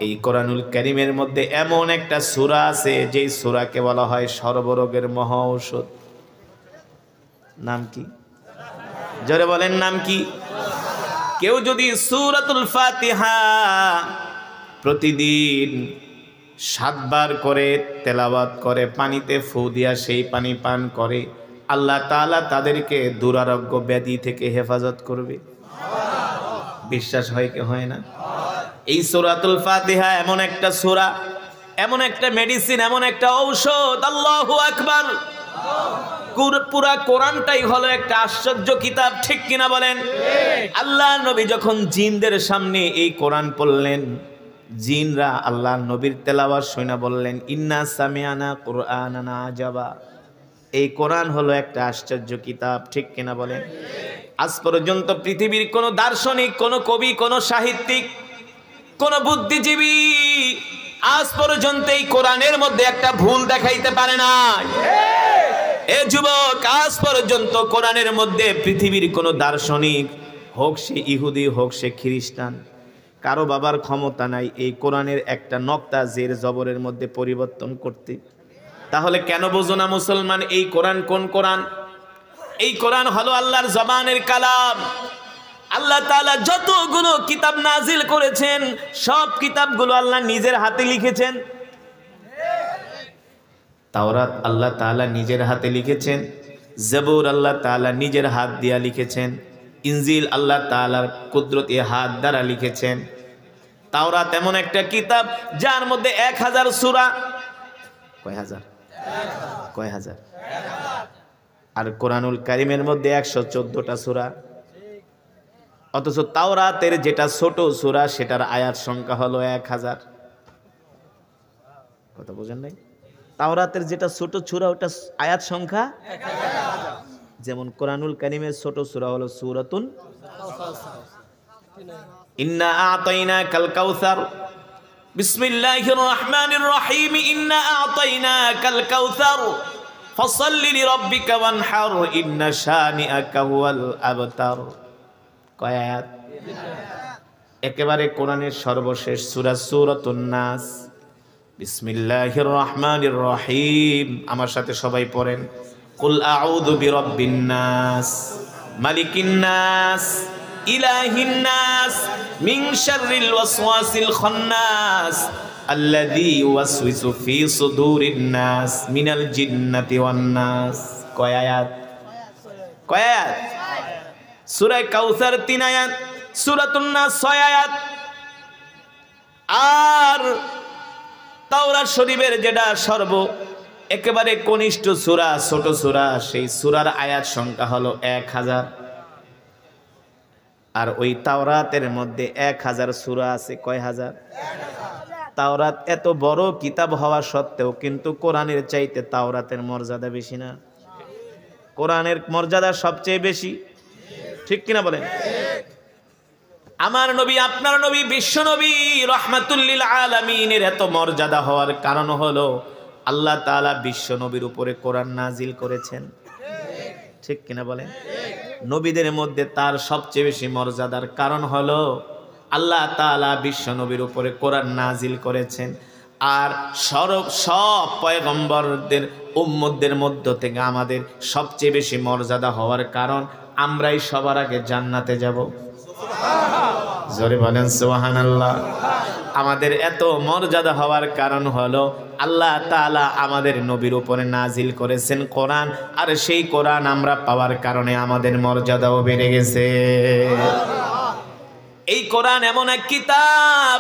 এই কোরআনুল কারীমের মধ্যে এমন একটা সূরা আছে যেই সূরাকে বলা হয় সর্বরোগের মহা ঔষধ। নাম কি? জোরে বলেন নাম কি? কেউ যদি সূরাতুল ফাতিহা প্রতিদিন 7 বার করে তেলাওয়াত করে, পানিতে ফু দিয়া সেই পানি পান করে, আল্লাহ তাআলা তাদেরকে দুরারোগ্য ব্যাধি থেকে হেফাজত করবে। বিশ্বাস হয় কি হয় না? এই সূরাতুল ফাতিহা এমন একটা সূরা, এমন একটা মেডিসিন, এমন একটা ঔষধ। আল্লাহু আকবার। পুরা কোরআনটাই হলো একটা আশ্চর্য কিতাব, ঠিক কিনা বলেন? আল্লাহ নবী যখন জিনদের সামনে এই কোরআন পড়লেন, জিনরা আল্লাহ নবীর তেলাওয়াত শুনে বললেন, ইন্না সামিআনা কুরআনান আজাবা। এই কোরআন হলো একটা আশ্চর্য কিতাব, ঠিক কিনা বলেন? আজ পর্যন্ত পৃথিবীর কোন দার্শনিক, কোন কবি, কোন সাহিত্যিক, কোন বুদ্ধিজীবী আজ পর্যন্ত এই কোরআনের মধ্যে একটা ভুল দেখাইতে পারে না। এ যুবক, আজ পর্যন্ত কোরআনের মধ্যে পৃথিবীর কোন দার্শনিক হোক সে ইহুদি হোক সে খ্রিস্টান, কারো বাবার ক্ষমতা নাই এই কোরআনের একটা নক্তা জের জবরের মধ্যে পরিবর্তন করতে। তাহলে কেন বোঝো না মুসলমান এই কোরআন কোন কোরআন? এই কোরআন হলো আল্লাহর জবানের কালাম। আল্লাহ তাআলা যতগুলো কিতাব নাজিল করেছেন সব কিতাবগুলো আল্লাহ নিজের হাতে লিখেছেন। তাওরাত আল্লাহ তাআলা নিজের হাতে লিখেছেন, জবুর আল্লাহ তাআলা নিজের হাত দিয়া লিখেছেন, ইনজিল আল্লাহ তাআলার কুদরতি হাত দ্বারা লিখেছেন। তাওরাত এমন একটা কিতাব যার মধ্যে 1000 সূরা। কয় হাজার? কয় হাজার? আর কোরআনুল কারীমের মধ্যে 114টা সূরা। অথচ তাওরাতের যেটা ছোট সূরা সেটার আয়াত সংখ্যা হলো 1000। কথা বোঝেন নাই? তাওরাতের যেটা ছোট সূরা ওটা আয়াত সংখ্যা 1000। যেমন কোরআনুল কারীমের ছোট সূরা হলো সূরাতুন ইন্না আ'তাইনাকাল কাউসার। বিসমিল্লাহির রহমানির রহিম। ইন্না আ'তাইনাকাল কাউসার ফাসাল্লি লিরাব্বিকা ওয়ানহার ইন্না শানিআকা হুয়াল আবতার। কয় আয়াত? একেবারে কোরআনের সর্বশেষ সূরা সূরাতুন নাস। বিসমিল্লাহির রহমানির রহিম। আমার সাথে সবাই পড়েন, কুল আউযু বিরাব্বিন নাস মালিকিন নাস ইলাহিন নাস মিন শাররিল ওয়াসওয়াসিল খান্নাস আল্লাযী ইউওয়াসওয়িসু ফি সুদুরিন নাস মিনাল জিন্নাতি ওয়ান নাস। কয় আয়াত? কয় আয়াত? সূরা কাউসার 3 আয়াত, সূরাতুন নাস 6 আয়াত। আর তাওরাত শরীফের যেটা একেবারে কনিষ্ঠ সূরা, ছোট সূরা, সেই সূরার আয়াত সংখ্যা হলো 1000। আর ওই তাওরাতের মধ্যে 1000 সূরা আছে। কয় হাজার? তাওরাত এত বড় কিতাব হওয়া সত্ত্বেও কিন্তু কোরআনের চাইতে তাওরাতের মর্যাদা বেশি না? কোরআনের মর্যাদা সবচেয়ে বেশি, ঠিক কিনা বলেন? আমার নবী, আপনার নবী, বিশ্ব নবী রাহমাতুল লিল আলামিনের এত মর্যাদা হওয়ার কারণ হলো আল্লাহ তাআলা বিশ্ব নবীর উপরে কোরআন নাজিল করেছেন, ঠিক কিনা বলেন? নবীদের মধ্যে তার সবচেয়ে বেশি মর্যাদার কারণ হলো আল্লাহ তাআলা বিশ্ব নবীর উপরে কোরআন নাজিল করেছেন। আর সব পয়গম্বরদের উম্মতদের মধ্য থেকে আমাদের সবচেয়ে বেশি মর্যাদা হওয়ার কারণ আমরাই সবার আগে জান্নাতে যাব। জোরে বলেন সুবহানাল্লাহ। আমাদের এত মর্যাদা হওয়ার কারণ হলো আল্লাহ তাআলা আমাদের নবীর উপরে নাজিল করেছেন কোরআন, আর সেই কোরআন আমরা পাওয়ার কারণে আমাদের মর্যাদাও বেড়ে গেছে। এই কোরআন এমন এক কিতাব,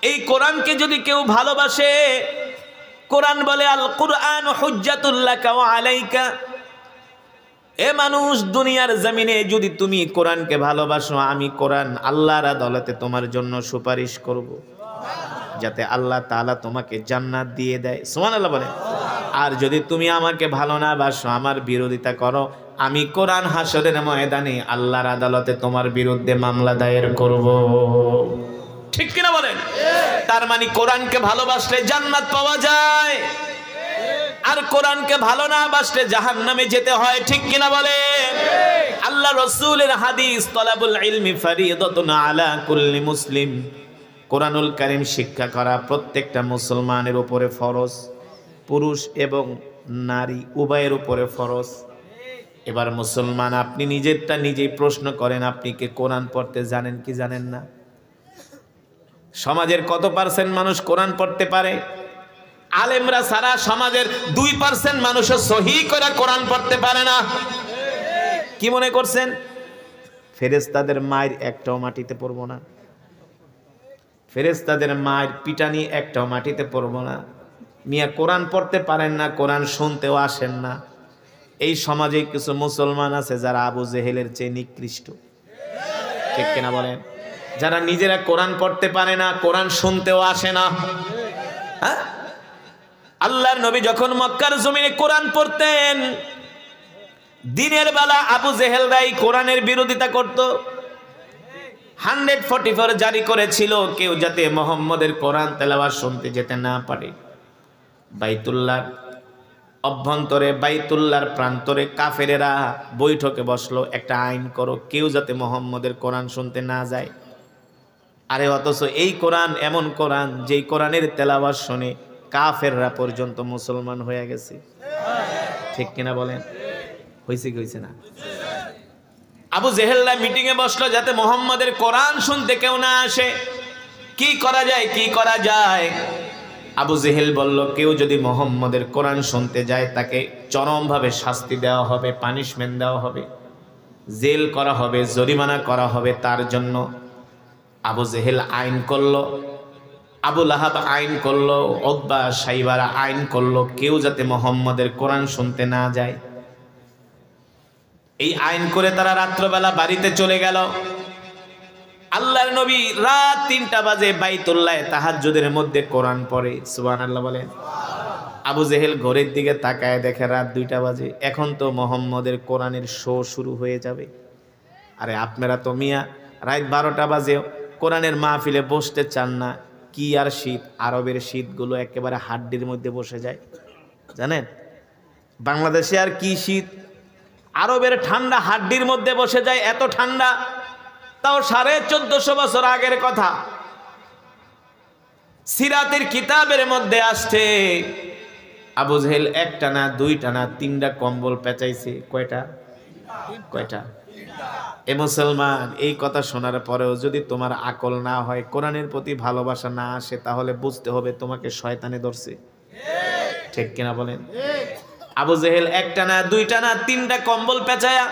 এই কোরআনকে যদি কেউ ভালোবাসে, কোরআন বলে আল কুরআন হুজ্জাতুল লাকা ওয়া আলাইকা। এ মানুষ, দুনিয়ার জমিনে যদি তুমি কোরআনকে ভালোবাসো, আমি কোরআন আল্লাহর আদালতে তোমার জন্য সুপারিশ করব, যাতে আল্লাহ তাআলা তোমাকে জান্নাত দিয়ে দেয়। সুবহানাল্লাহ বলে। আর যদি তুমি আমাকে ভালো না বাসো, আমার বিরোধিতা করো, আমি কোরআন হাসরের ময়দানে আল্লাহর আদালতে তোমার বিরুদ্ধে মামলা দায়ের করব, ঠিক কিনা বলেন? তার মানে কোরআনকে ভালোবাসলে জান্নাত পাওয়া যায়, আর কোরআনকে ভালো না বাসলে জাহান্নামে যেতে হয়, ঠিক কিনা বলেন? আল্লাহ রাসূলের হাদিস, তালাবুল ইলমি ফারিদাতুন আলা কুল্লি মুসলিম। কোরআনুল কারীম শিক্ষা করা প্রত্যেকটা মুসলমানের উপরে ফরজ, পুরুষ এবং নারী উভয়ের উপরে ফরজ। এবার মুসলমান আপনি নিজেরটা নিজেই প্রশ্ন করেন, আপনি কি কোরআন পড়তে জানেন কি জানেন না? সমাজের কত পার্সেন্ট মানুষ কোরআন পড়তে পারে? আলেমরা সারা সমাজের 2% মানুষও সহি করে কোরআন পড়তে পারে না। কি মনে করছেন ফেরেশতাদের মায়ের একটাও মাটিতে পড়বো না? ফেরেশতাদের মায়ের পিটানি একটাও মাটিতে পড়বো না। মিয়া কোরআন পড়তে পারেন না, কোরআন শুনতেও আসেন না। এই সমাজে কিছু মুসলমান আছে যারা আবু জেহেলের চেয়ে নিকৃষ্ট, ঠিক কিনা বলেন? যারা নিজেরা কোরআন পড়তে পারে না, কোরআন শুনতেও আসে না। হ্যাঁ, আল্লাহর নবী যখন মক্কার জমিনে কোরআন পড়তেন, দিনের বেলা আবু জেহেলরাই কোরআনের বিরোধিতা করত। 144 জারি করেছিল কেউ যাতে মুহাম্মদের কোরআন তেলাওয়াত শুনতে যেতে না পারে। বাইতুল্লাহর অভ্যন্তরে, বাইতুল্লাহর প্রান্তরে কাফেরেরা বৈঠকে বসলো, একটা আইন করো কেউ যাতে মুহাম্মদের কোরআন শুনতে না যায়। আরে অথচ এই কোরআন এমন কোরআন যেই কোরআনের তেলাওয়াত শুনে কাফেররা পর্যন্ত মুসলমান হয়ে গেছে, ঠিক কিনা বলেন? হয়েছে কি হয়েছে না? আবু জেহেলরা মিটিং এ বসলো যাতে মুহাম্মদের কোরআন শুনতে কেউ না আসে। কি করা যায়, কি করা যায়? আবু জেহেল বলল, কেউ যদি মুহাম্মদের কোরআন শুনতে যায় তাকে চরমভাবে শাস্তি দেওয়া হবে, পানিশমেন্ট দেওয়া হবে, জেল করা হবে, জরিমানা করা হবে তার জন্য। আবু জেহেল আইন করলো, আবু লাহাব আইন করলো, উতবা সাইবারা আইন করলো, কেউ যাতে মুহাম্মদের কোরআন শুনতে না যায়। এই আইন করে তারা রাত্রবেলা বাড়িতে চলে গেল। আল্লাহর নবী রাত 3টা বাজে বাইতুল্লাহে তাহাজ্জুদের মধ্যে কোরআন পড়ে। সুবহানাল্লাহ বলেন। আবু জেহেল ঘড়ির দিকে তাকায়, দেখে রাত 2টা বাজে, এখন তো মুহাম্মদের কোরআনের শো শুরু হয়ে যাবে। আরে আপনারা তো মিয়া রাত 12টা বাজে কোরআনের মাহফিলে বসতে চান না। কি আর শীত, আরবের শীতগুলো একেবারে হাড্ডির মধ্যে বসে যায়, জানেন? বাংলাদেশে আর কি শীত, আরবের ঠান্ডা হাড্ডির মধ্যে বসে যায়, এত ঠান্ডা। তাও 1450 বছর আগের কথা। সিরাতের কিতাবের মধ্যে আসছে আবু জেহেল 1টা না 2টা না 3টা কম্বল পেঁচাইছে। কয়টা? এ মুসলমান, এই কথা শোনার পরেও যদি তোমার আকল না হয়, কোরআনের প্রতি ভালোবাসা না আসে, তাহলে বুঝতে হবে তোমাকে শয়তানে ধরছে, ঠিক কিনা বলেন? আবু জেহেল 1টা না 2টা না 3টা কম্বল পেঁচায়া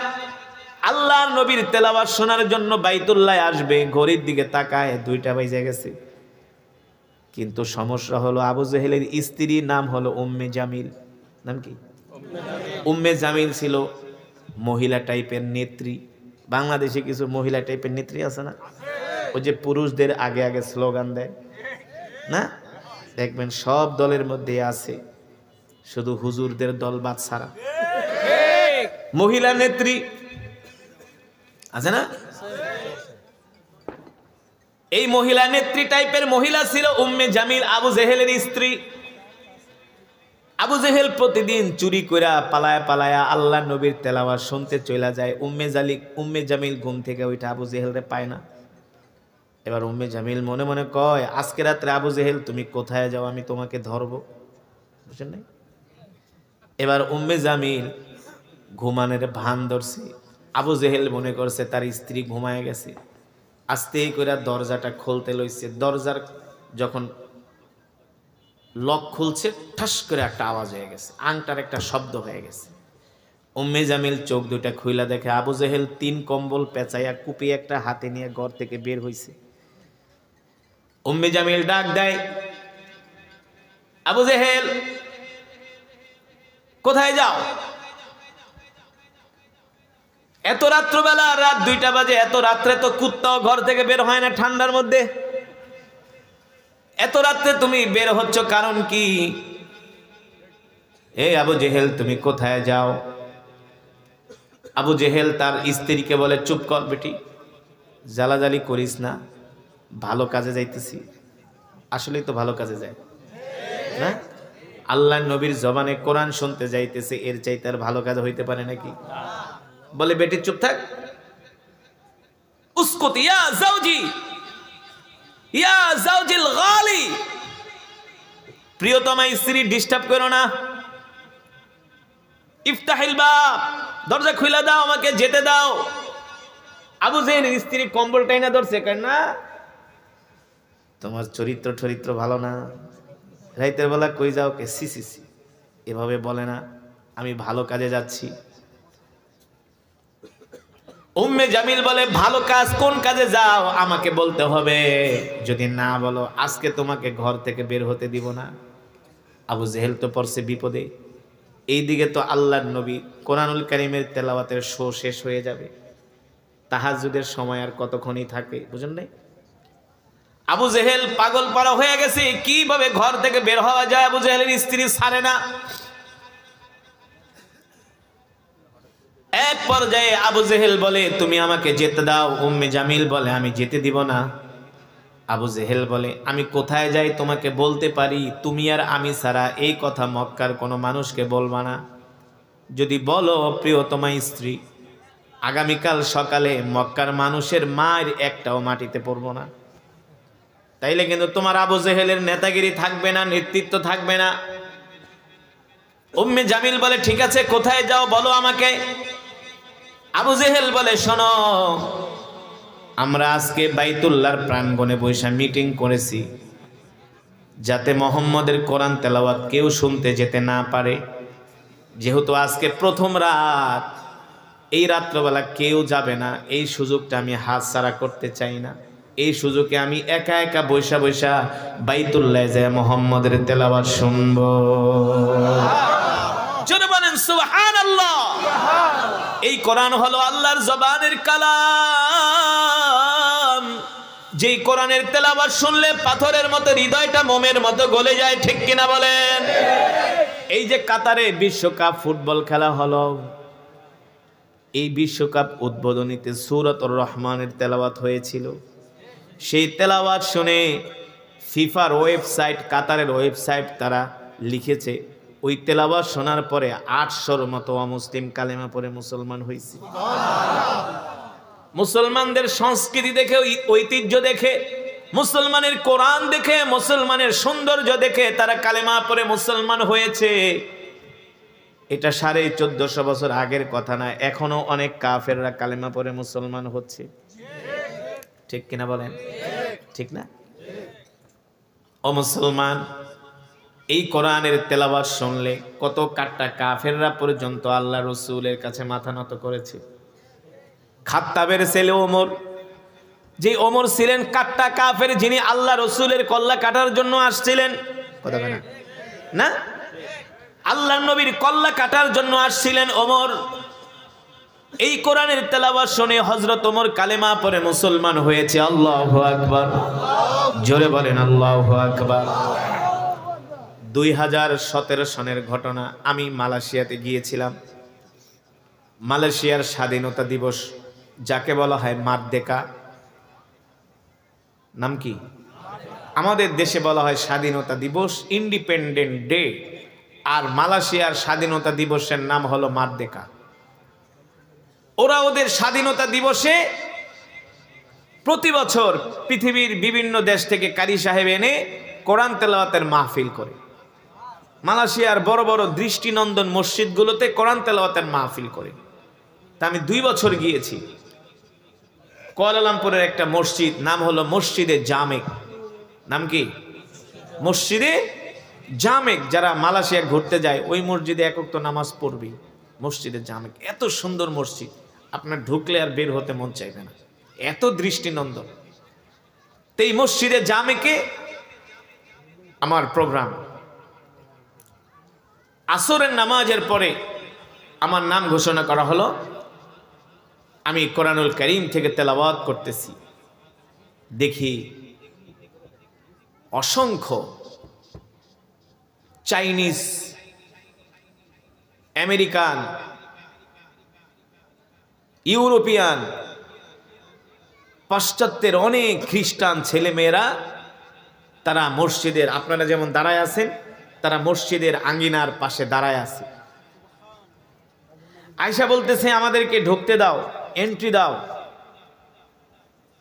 আল্লাহর নবীর তেলাওয়াত শোনার জন্য বাইতুল্লাহে আসবে। ঘড়ির দিকে তাকায় 2টা বেজে গেছে। কিন্তু সমস্যা হলো আবু জেহেলের স্ত্রীর নাম হলো উম্মে জামিল। নাম কি? উম্মে জামিল ছিল মহিলা টাইপের নেত্রী। বাংলাদেশে কিছু মহিলা টাইপের নেত্রী আছে না, ওই যে পুরুষদের আগে আগে স্লোগান দেয় না, দেখবেন সব দলের মধ্যে আছে, শুধু হুজুরদের দল বাদ ছাড়া। মহিলা নেত্রী আছে না? এই মহিলা নেত্রী টাইপের মহিলা ছিল উম্মে জামিল, আবু জেহেলের স্ত্রী। আবু জেহেল প্রতিদিন চুরি কইরা পালায়া পালায়া আল্লাহ নবীর তেলাওয়াত শুনতে চলে যায়। উম্মে জামিল ঘুম থেকে ওইটা আবু জেহেলরে পায় না। এবার উম্মে জামিল মনে মনে কয়, আজকে রাত্রে আবু জেহেল তুমি কোথায় যাও, আমি তোমাকে ধরবো। বুঝছেন নাই? এবার উম্মে জামিল ঘুমানের ভান ধরছে। আবু জেহেল মনে করছে তার স্ত্রী ঘুমায় গেছে, আস্তে করে দরজাটা খুলতে লইছে। দরজার যখন লক খুলছে, ঠাস করে একটা আওয়াজ হয়ে গেছে, আংটার একটা শব্দ হয়ে গেছে। উম্মে জামিল চোখ দুটা খুইলা দেখে আবু জেহেল 3 কম্বল পেঁচাইয়া কুপি একটা হাতে নিয়ে ঘর থেকে বের হইছে। উম্মে জামিল ডাক দেয়, আবু জেহেল কোথায় যাও? এত রাত্রবেলা, রাত 2টা বাজে, এত রাত্রে তো কুত্তাও ঘর থেকে বের হয় না ঠান্ডার মধ্যে। এত রাত্রে তুমি বের হচ্ছ কারণ কি? এই আবু জেহেল তুমি কোথায় যাও? আবু জেহেল তার স্ত্রীকে বলে, চুপ কর বেটি, জ্বালাজালি করিস না, ভালো কাজে যাইতেছি। আসলেই তো ভালো কাজে যায় না? আল্লাহ নবীর জবানে কোরআন শুনতে যাইতেছে, এর চাইতে আর ভালো কাজ হইতে পারে নাকি? বলে, বেটি চুপ থাক। উসকুত ইয়া জাওজি, ইয়া জাওজিল গালি, প্রিয়তমা স্ত্রী ডিস্টার্ব করো না। ইফতাহিল বাব, দরজা খুলে দাও, আমাকে যেতে দাও। আবু জেহেলের স্ত্রী কম্বল টাইনা ধরছে, কেন না তোমার চরিত্র ভালো না, রাইতের বেলা কই যাও কে? সি সি সি, এভাবে বলে না, আমি ভালো কাজে যাচ্ছি। উম্মে জামিল বলে, ভালো কাজ কোন কাজে যাও আমাকে বলতে হবে, যদি না বলো আজকে তোমাকে ঘর থেকে বের হতে দিব না। আবু জেহেল তো পড়ছে বিপদে। এইদিকে তো আল্লাহর নবী কোরআনুল কারীমের তেলাওয়াতের শো শেষ হয়ে যাবে, তাহাজ্জুদের সময় আর কতক্ষণই থাকে, বুঝেন নাই? আবু জেহেল পাগল পারা হয়ে গেছে, কিভাবে ঘর থেকে বের হওয়া যায়। আবু জেহেলের স্ত্রী ছাড়ে না। এক পর্যায়ে আবু জেহেল বলে, তুমি আমাকে যেতে দাও। উম্মে জামিল বলে, আমি যেতে দিব না। আবু জেহেল বলে, আমি কোথায় যাই তোমাকে বলতে পারি, তুমি আর আমি ছাড়া এই কথা মক্কার কোনো মানুষকে বলবা না। যদি বলো প্রিয়তমা স্ত্রী, আগামীকাল সকালে মক্কার মানুষের মায়ের একটাও মাটিতে পড়বো না। তাইলে কিন্তু তোমার আবু জেহেলের নেতাগিরি থাকবে না, নেতৃত্ব থাকবে না। উম্মে জামিল বলে, ঠিক আছে কোথায় যাও বলো আমাকে। আবু জেহেল বলে, শোনো, আমরা আজকে বাইতুল্লাহর প্রাঙ্গণে বৈশা মিটিং করেছি, যাতে মোহাম্মদের কোরআন তেলাওয়াত কেউ শুনতে যেতে না পারে। যেহেতু আজকে প্রথম রাত, এই রাত্রবেলা কেউ যাবে না, এই সুযোগটা আমি হাতছাড়া করতে চাই না। এই সুযোগে আমি একা একা বৈশা বৈশা বাইতুল্লাহ যায় মোহাম্মদের তেলাওয়াত শুনবো। জোরে বলেন সুবহানাল্লাহ। এই কোরআন হলো আল্লাহর জবানের কালাম, যেই কোরআনের তেলাওয়াত শুনলে পাথরের মতো হৃদয়টা মোমের মতো গলে যায়, ঠিক কিনা বলেন? এই যে কাতারে বিশ্বকাপ ফুটবল খেলা হলো, এই বিশ্বকাপ উদ্বোধনীতে সূরাতুর রহমানের তেলাওয়াত হয়েছিল। সেই তেলাওয়াত শুনে ফিফার ওয়েবসাইট, কাতারের ওয়েবসাইট, তারা লিখেছে ওই তেলাওয়াত শোনার পরে 800-র মতো অমুসলিম কালেমা পড়ে মুসলমান হয়েছে। মুসলমানদের সংস্কৃতি দেখে, ঐতিহ্য দেখে, মুসলমানের কোরআন দেখে, মুসলমানের সৌন্দর্য দেখে তারা কালেমা পড়ে মুসলমান হয়েছে। এটা 1450 বছর আগের কথা না, এখনো অনেক কাফেররা কালেমা পড়ে মুসলমান হচ্ছে, ঠিক কিনা বলেন? ঠিক না? ও মুসলমান, এই কোরআনের তেলাওয়াত শুনলে কত কাট্টা কাফেররা পর্যন্ত আল্লাহ রসুলের কাছে মাথা নত করেছে। খাত্তাবের ছেলে ওমর, যে ওমর ছিলেন কাট্টা কাফের, যিনি আল্লাহ রসুলের কল্লা কাটার জন্য আসছিলেন, কথা বলে না, আল্লাহ নবীর কল্লা কাটার জন্য আসছিলেন ওমর। এই কোরআনের তেলাওয়াত শুনে হযরত ওমর কালেমা পড়ে মুসলমান হয়েছে। আল্লাহু আকবার, জোরে বলেন আল্লাহু আকবার। 2017 সনের ঘটনা, আমি মালয়েশিয়াতে গিয়েছিলাম। মালয়েশিয়ার স্বাধীনতা দিবস, যাকে বলা হয় মারদেকা, নাম কি? আমাদের দেশে বলা হয় স্বাধীনতা দিবস, ইন্ডিপেন্ডেন্ট ডে, আর মালয়েশিয়ার স্বাধীনতা দিবসের নাম হলো মারদেকা। ওরা ওদের স্বাধীনতা দিবসে প্রতি বছর পৃথিবীর বিভিন্ন দেশ থেকে কারি সাহেব এনে কোরআন তেলাওয়াতের মাহফিল করে। মালয়েশিয়ার বড় বড় দৃষ্টিনন্দন মসজিদগুলোতে কোরআন তেলাওয়াতের মাহফিল করে। তা আমি 2 বছর গিয়েছি। কুয়ালালামপুরের একটা মসজিদ, নাম হলো মসজিদে জামেক। নাম কি? মসজিদে জামেক। যারা মালয়েশিয়া ঘুরতে যায় ওই মসজিদে এক ওয়াক্ত নামাজ পড়বে। মসজিদে জামেক এত সুন্দর মসজিদ, আপনার ঢুকলে আর বের হতে মন চাইবে না, এত দৃষ্টিনন্দন। তো এই মসজিদে জামেকে আমার প্রোগ্রাম। আসরের নামাজের পরে আমার নাম ঘোষণা করা হলো। আমি কোরআনুল কারীম থেকে তেলাওয়াত করতেছি, দেখি অসংখ্য চাইনিজ, আমেরিকান, ইউরোপিয়ান, পাশ্চাত্যের অনেক খ্রিস্টান ছেলেমেয়েরা তারা মসজিদের, আপনারা যেমন দাঁড়ায় আছেন, তারা মসজিদের আঙ্গিনার পাশে দাঁড়ায় আছে। আয়েশা বলতেছে, আমাদেরকে ঢুকতে দাও, এন্ট্রি দাও।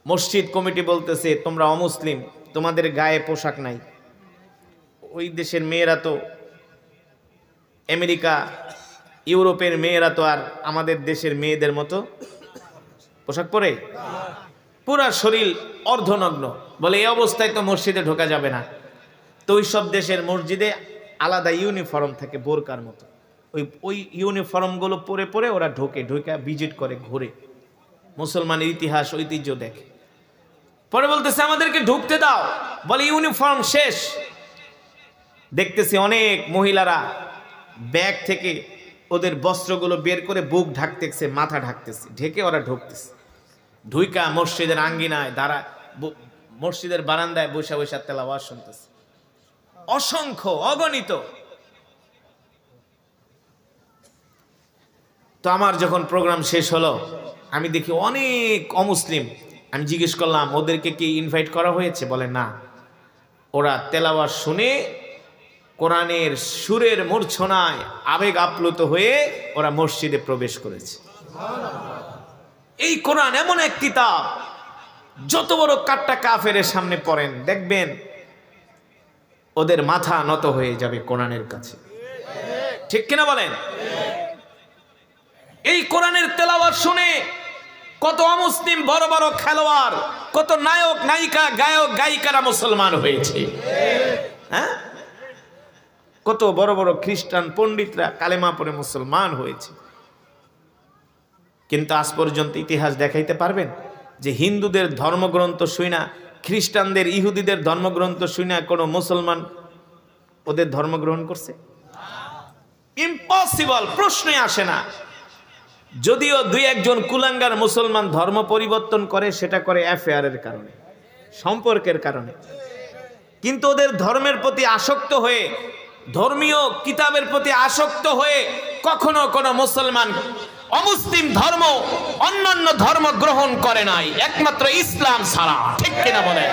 মসজিদ কমিটি বলতেছে, তোমরা অমুসলিম, তোমাদের গায়ে পোশাক নাই। ওই দেশের মেয়েরা তো, আমেরিকা ইউরোপের মেয়েরা তো আর আমাদের দেশের মেয়েদের মতো পোশাক পরে, পুরা শরীর অর্ধনগ্ন। বলে এই অবস্থায় তো মসজিদে ঢোকা যাবে না। তো ওই সব দেশের মসজিদে আলাদা ইউনিফর্ম থাকে বোরকার মতো, ওই ইউনিফর্মগুলো পরে পরে ওরা ঢোকে, ভিজিট করে, ঘুরে, মুসলমানের ইতিহাস ঐতিহ্য দেখে। পরে বলতেছে আমাদেরকে ঢুকতে দাও। বলে ইউনিফর্ম শেষ। দেখতেছি অনেক মহিলারা ব্যাগ থেকে ওদের বস্ত্রগুলো বের করে বুক ঢাকতেছে, মাথা ঢাকতেছে, ঢেকে ওরা ঢুকতেছে। ঢুইকা মসজিদের আঙ্গিনায় মসজিদের বারান্দায় বসে বসে তেলাওয়াত শুনতেছে, অসংখ্য, অগণিত। তো আমার যখন প্রোগ্রাম শেষ হলো, আমি দেখি অনেক অমুসলিম। আমি জিজ্ঞেস করলাম ওদেরকে কি ইনভাইট করা হয়েছে? বলে না, ওরা তেলাওয়াত শুনে কোরআনের সুরের মূর্ছনায় আবেগ আপ্লুত হয়ে ওরা মসজিদে প্রবেশ করেছে। এই কোরআন এমন এক কিতাব, যত বড় কাট্টা কাফেরের সামনে পড়েন দেখবেন ওদের মাথা নত হয়ে যাবে কোরআনের কাছে। ঠিক কিনা বলেন? এই কোরআনের তেলাওয়াত শুনে কত অমুসলিম বড় বড় খেলোয়াড়, কত নায়ক নায়িকা, গায়ক গায়িকারা মুসলমান হয়েছে। হ্যাঁ, কত বড় বড় খ্রিস্টান পণ্ডিতরা কালেমা পড়ে মুসলমান হয়েছে। কিন্তু আজ পর্যন্ত ইতিহাস দেখাইতে পারবেন যে হিন্দুদের ধর্মগ্রন্থ শুইনা, খ্রিস্টানদের ইহুদিদের ধর্মগ্রন্থ শুইনা কোনো মুসলমান ওদের ধর্ম গ্রহণ করছে? ইম্পসিবল, প্রশ্নই আসে না। যদিও দুই একজন কুলাঙ্গার মুসলমান ধর্ম পরিবর্তন করে, সেটা করে অ্যাফেয়ারের কারণে, সম্পর্কের কারণে। কিন্তু ওদের ধর্মের প্রতি আসক্ত হয়ে, ধর্মীয় কিতাবের প্রতি আসক্ত হয়ে কখনো কোনো মুসলমান অমুসলিম ধর্ম, অন্যান্য ধর্ম গ্রহণ করে নাই, একমাত্র ইসলাম ছাড়া। ঠিক কিনা বলেন?